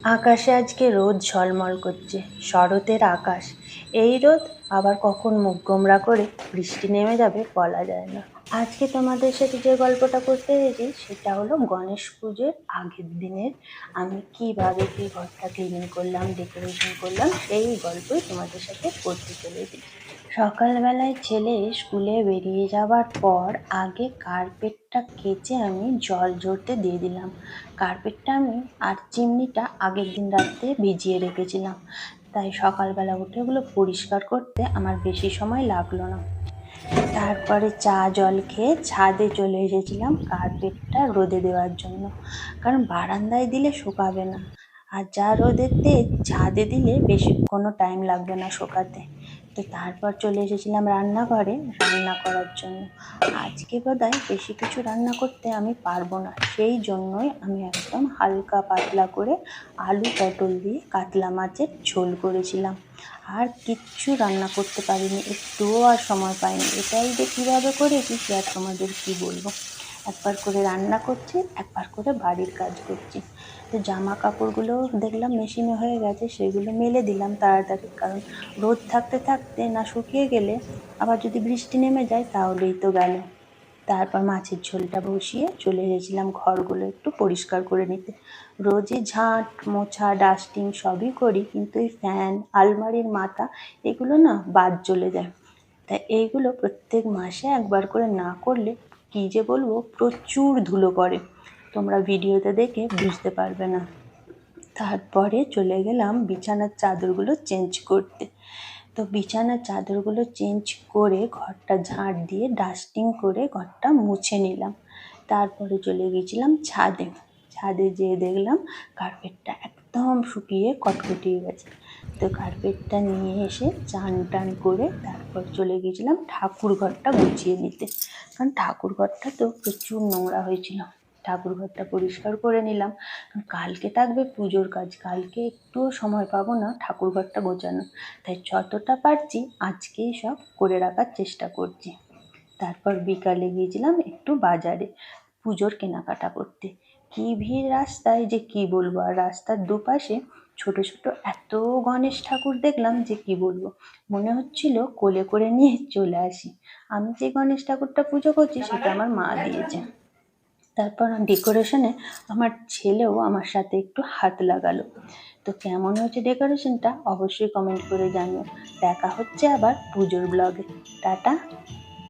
আকাশে আজকে রোদ ঝলমল করছে, শরতের আকাশ। এই রোদ আবার কখন মুখ গোমড়া করে বৃষ্টি নেমে যাবে বলা যায় না। আজকে তোমাদের সাথে যে গল্পটা করতে এসেছি সেটা হলো গণেশ পুজোর আগের দিনের আমি কিভাবে কি ঘরটা ক্লিনিং করলাম, ডেকোরেশন করলাম, সেই গল্পই তোমাদের সাথে করতে চলেছি। সকালবেলায় ছেলে স্কুলে বেরিয়ে যাওয়ার পর আগে কার্পেটটা কেচে আমি জল ঝরতে দিয়ে দিলাম। কার্পেটটা আমি আর চিমনিটা আগের দিন রাত্রে ভিজিয়ে রেখেছিলাম, তাই সকালবেলা উঠে ওগুলো পরিষ্কার করতে আমার বেশি সময় লাগলো না। তারপরে চা জল খেয়ে ছাদে চলে এসেছিলাম কার্পেটটা রোদে দেওয়ার জন্য, কারণ বারান্দায় দিলে শুকাবে না, আর যা রোদের তেজ ছাদে দিলে বেশি কোনো টাইম লাগবে না শুকাতে। তো তারপর চলে এসেছিলাম রান্নাঘরে রান্না করার জন্য। আজকে বোধহয় বেশি কিছু রান্না করতে আমি পারবো না, সেই জন্যই আমি একদম হালকা পাতলা করে আলু পটল দিয়ে কাতলা মাছের ঝোল করেছিলাম। আর কিচ্ছু রান্না করতে পারিনি, একটুও আর সময় পাইনি। এটাই যে কীভাবে করেছি সে আর তোমাদের কী বলবো। একবার করে রান্না করছি, একবার করে বাড়ির কাজ করছি। তো জামা কাপড়গুলো দেখলাম মেশিনে হয়ে গেছে, সেগুলো মেলে দিলাম তাড়াতাড়ি, কারণ রোদ থাকতে থাকতে না শুকিয়ে গেলে আবার যদি বৃষ্টি নেমে যায় তাহলেই তো গেল। তারপর মাছের ঝোলটা বসিয়ে চলে এসেছিলাম ঘরগুলো একটু পরিষ্কার করে নিতে। রোজই ঝাঁট মোছা ডাস্টিং সবই করি, কিন্তু এই ফ্যান আলমারির মাথা এগুলো না বাদ চলে যায়। তাই এইগুলো প্রত্যেক মাসে একবার করে না করলে কী যে বলবো প্রচুর ধুলো পড়ে, তোমরা ভিডিওতে দেখে বুঝতে পারবে না। তারপরে চলে গেলাম বিছানার চাদরগুলো চেঞ্জ করতে। তো বিছানার চাদরগুলো চেঞ্জ করে ঘরটা ঝাঁট দিয়ে ডাস্টিং করে ঘরটা মুছে নিলাম। তারপরে চলে গেছিলাম ছাদে। ছাদে যেয়ে দেখলাম কার্পেটটা একদম শুকিয়ে কটকটিয়ে গেছে। তো কার্পেটটা নিয়ে এসে চান টান করে তারপর চলে গেছিলাম ঠাকুর ঘরটা গুছিয়ে নিতে, কারণ ঠাকুর ঘরটা তো প্রচুর নোংরা হয়েছিল। ঠাকুর ঘরটা পরিষ্কার করে নিলাম, কালকে থাকবে পুজোর কাজ, কালকে একটুও সময় পাবো না ঠাকুর ঘরটা গোছানো, তাই যতটা পারছি আজকেই সব করে রাখার চেষ্টা করছি। তারপর বিকালে গিয়েছিলাম একটু বাজারে পুজোর কেনাকাটা করতে। কি ভিড় রাস্তায় যে কি বলবো, আর রাস্তার দুপাশে ছোট ছোট এত গণেশ ঠাকুর দেখলাম যে কি বলবো, মনে হচ্ছিল কোলে করে নিয়ে চলে আসি। আমি যে গণেশ ঠাকুরটা পুজো করছি সেটা আমার মা দিয়েছে। তারপর ডেকোরেশনে আমার ছেলেও আমার সাথে একটু হাত লাগালো। তো কেমন হয়েছে ডেকোরেশনটা অবশ্যই কমেন্ট করে জানিও। দেখা হচ্ছে আবার পুজোর ব্লগে। টাটা।